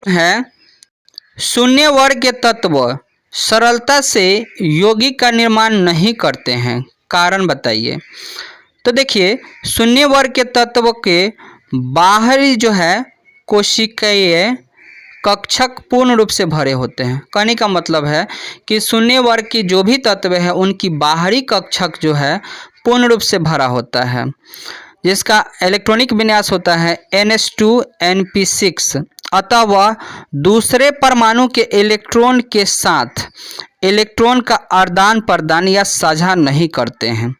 है शून्य वर्ग के तत्व सरलता से यौगिक का निर्माण नहीं करते हैं, कारण बताइए। तो देखिए शून्य वर्ग के तत्व के बाहरी जो है कोशिकीय कक्षक पूर्ण रूप से भरे होते हैं। कहने का मतलब है कि शून्य वर्ग की जो भी तत्व है उनकी बाहरी कक्षक जो है पूर्ण रूप से भरा होता है, जिसका इलेक्ट्रॉनिक विन्यास होता है NH2Np6। अतः वह दूसरे परमाणु के इलेक्ट्रॉन के साथ इलेक्ट्रॉन का आदान प्रदान या साझा नहीं करते हैं,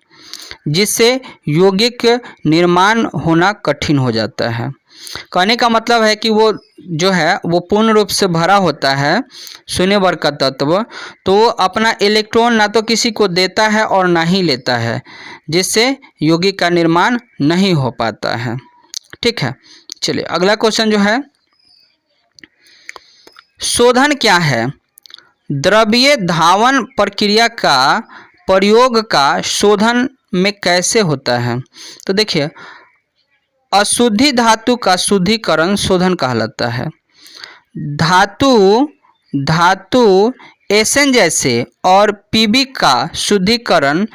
जिससे यौगिक निर्माण होना कठिन हो जाता है। कहने का मतलब है कि वो जो है वो पूर्ण रूप से भरा होता है शून्य वर्ग का तत्व, तो वो अपना इलेक्ट्रॉन ना तो किसी को देता है और ना ही लेता है, जिससे यौगिक का निर्माण नहीं हो पाता है। ठीक है, चलिए अगला क्वेश्चन जो है, शोधन क्या है? द्रव्य धावन प्रक्रिया का प्रयोग का शोधन में कैसे होता है? तो देखिए अशुद्धि धातु का शुद्धिकरण शोधन कहलाता है। धातु एसएन जैसे और पीबी का शुद्धिकरण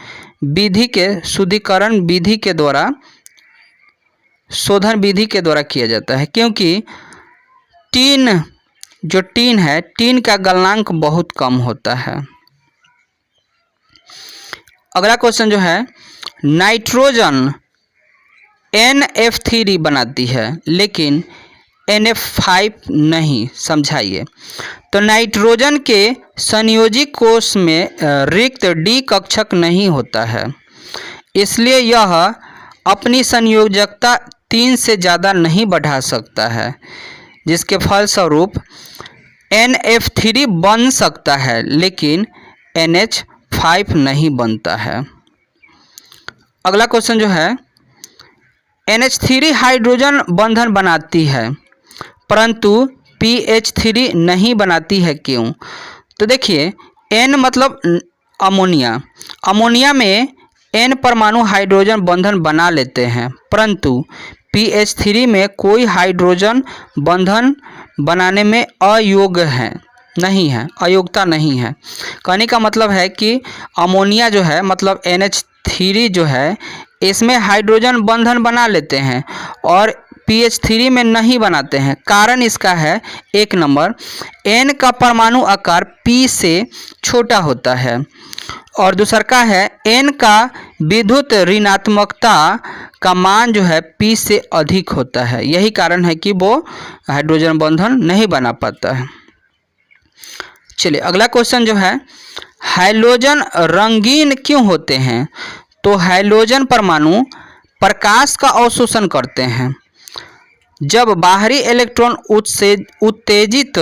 विधि के द्वारा शोधन विधि के द्वारा किया जाता है, क्योंकि टीन का गलनांक बहुत कम होता है। अगला क्वेश्चन जो है, नाइट्रोजन NF3 बनाती है लेकिन NF5 नहीं, समझाइए। तो नाइट्रोजन के संयोजी कोश में रिक्त D कक्षक नहीं होता है, इसलिए यह अपनी संयोजकता 3 से ज़्यादा नहीं बढ़ा सकता है, जिसके फलस्वरूप NF3 बन सकता है लेकिन NH5 नहीं बनता है। अगला क्वेश्चन जो है, NH3 हाइड्रोजन बंधन बनाती है परंतु PH3 नहीं बनाती है, क्यों? तो देखिए N मतलब अमोनिया में N परमाणु हाइड्रोजन बंधन बना लेते हैं, परंतु PH3 में कोई हाइड्रोजन बंधन बनाने में अयोग्यता नहीं है। कहने का मतलब है कि अमोनिया जो है मतलब NH3 जो है इसमें हाइड्रोजन बंधन बना लेते हैं और PH3 में नहीं बनाते हैं। कारण इसका है, 1 नंबर N का परमाणु आकार P से छोटा होता है और दूसरा का है N का विद्युत ऋणात्मकता का मान जो है P से अधिक होता है। यही कारण है कि वो हाइड्रोजन बंधन नहीं बना पाता है। चलिए अगला क्वेश्चन जो है, हैलोजन रंगीन क्यों होते हैं? तो हैलोजन परमाणु प्रकाश का अवशोषण करते हैं। जब बाहरी इलेक्ट्रॉन उत्तेजित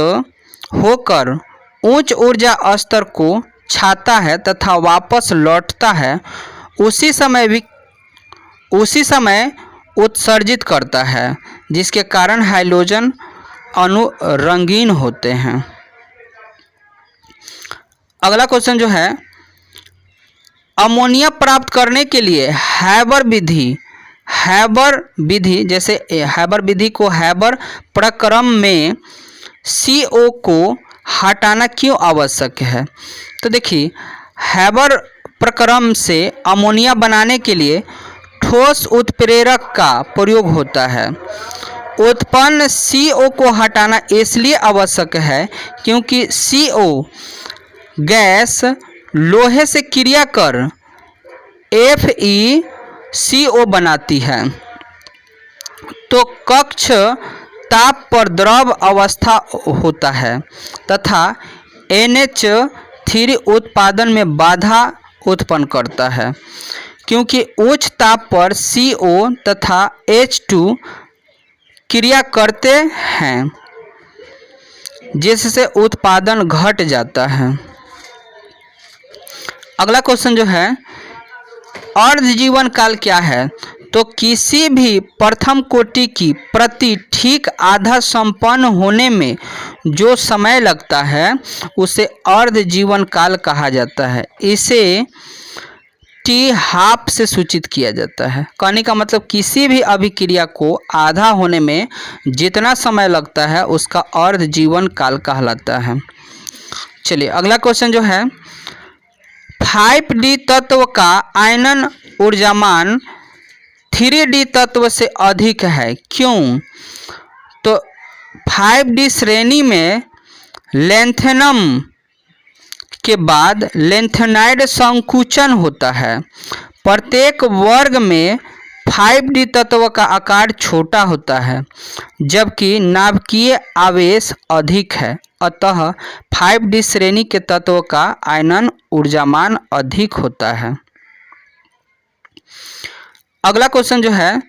होकर उच्च ऊर्जा स्तर को छाता है तथा वापस लौटता है, उसी समय उत्सर्जित करता है, जिसके कारण हैलोजन अणु रंगीन होते हैं। अगला क्वेश्चन जो है, अमोनिया प्राप्त करने के लिए हैबर विधि को हैबर प्रक्रम में CO को हटाना क्यों आवश्यक है? तो देखिए हैबर प्रक्रम से अमोनिया बनाने के लिए ठोस उत्प्रेरक का प्रयोग होता है। उत्पन्न CO को हटाना इसलिए आवश्यक है क्योंकि CO गैस लोहे से क्रिया कर FeCO बनाती है, तो कक्ष ताप पर द्रव अवस्था होता है तथा NH3 उत्पादन में बाधा उत्पन्न करता है, क्योंकि उच्च ताप पर CO तथा H2 क्रिया करते हैं, जिससे उत्पादन घट जाता है। अगला क्वेश्चन जो है, अर्ध जीवन काल क्या है? तो किसी भी प्रथम कोटि की प्रति ठीक आधा संपन्न होने में जो समय लगता है उसे अर्ध जीवन काल कहा जाता है। इसे टी हाफ से सूचित किया जाता है। कहने का मतलब किसी भी अभिक्रिया को आधा होने में जितना समय लगता है उसका अर्ध जीवन काल कहलाता है। चलिए अगला क्वेश्चन जो है 5D तत्व का आयनन ऊर्जामान 3D तत्व से अधिक है, क्यों? तो 5D श्रेणी में लेंथेनम के बाद लेंथेनाइड संकुचन होता है। प्रत्येक वर्ग में 5D तत्व का आकार छोटा होता है जबकि नाभिकीय आवेश अधिक है, अतः 5D श्रेणी के तत्व का आयनन ऊर्जामान अधिक होता है। अगला क्वेश्चन जो है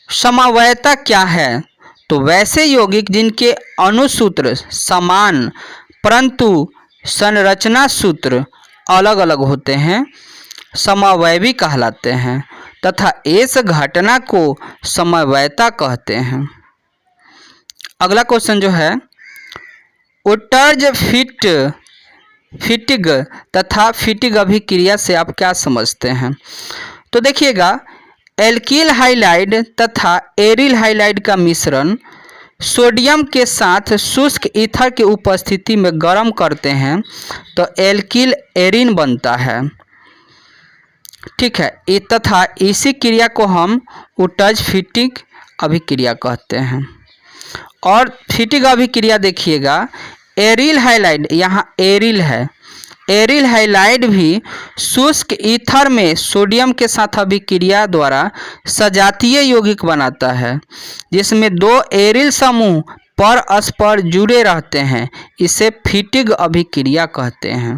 समवायता क्या है? तो वैसे यौगिक जिनके अणुसूत्र समान परंतु संरचना सूत्र अलग अलग होते हैं समवैवी कहलाते हैं तथा इस घटना को समवायता कहते हैं। अगला क्वेश्चन जो है उत्तर्ज फिटिग तथा फिटिग अभिक्रिया से आप क्या समझते हैं? तो देखिएगा एल्किल हाइलाइड तथा एरिल हाइलाइड का मिश्रण सोडियम के साथ शुष्क ईथर की उपस्थिति में गर्म करते हैं तो एल्किल एरिन बनता है। ठीक है, तथा इसी क्रिया को हम उत्तर्ज फिटिग अभिक्रिया कहते हैं। और फिटिग अभिक्रिया देखिएगा एरिल हाइलाइड, यहाँ एरिल है, एरिल हाइलाइड भी शुष्क ईथर में सोडियम के साथ अभिक्रिया द्वारा सजातीय यौगिक बनाता है जिसमें दो एरिल समूह परस्पर जुड़े रहते हैं, इसे फिटिग अभिक्रिया कहते हैं।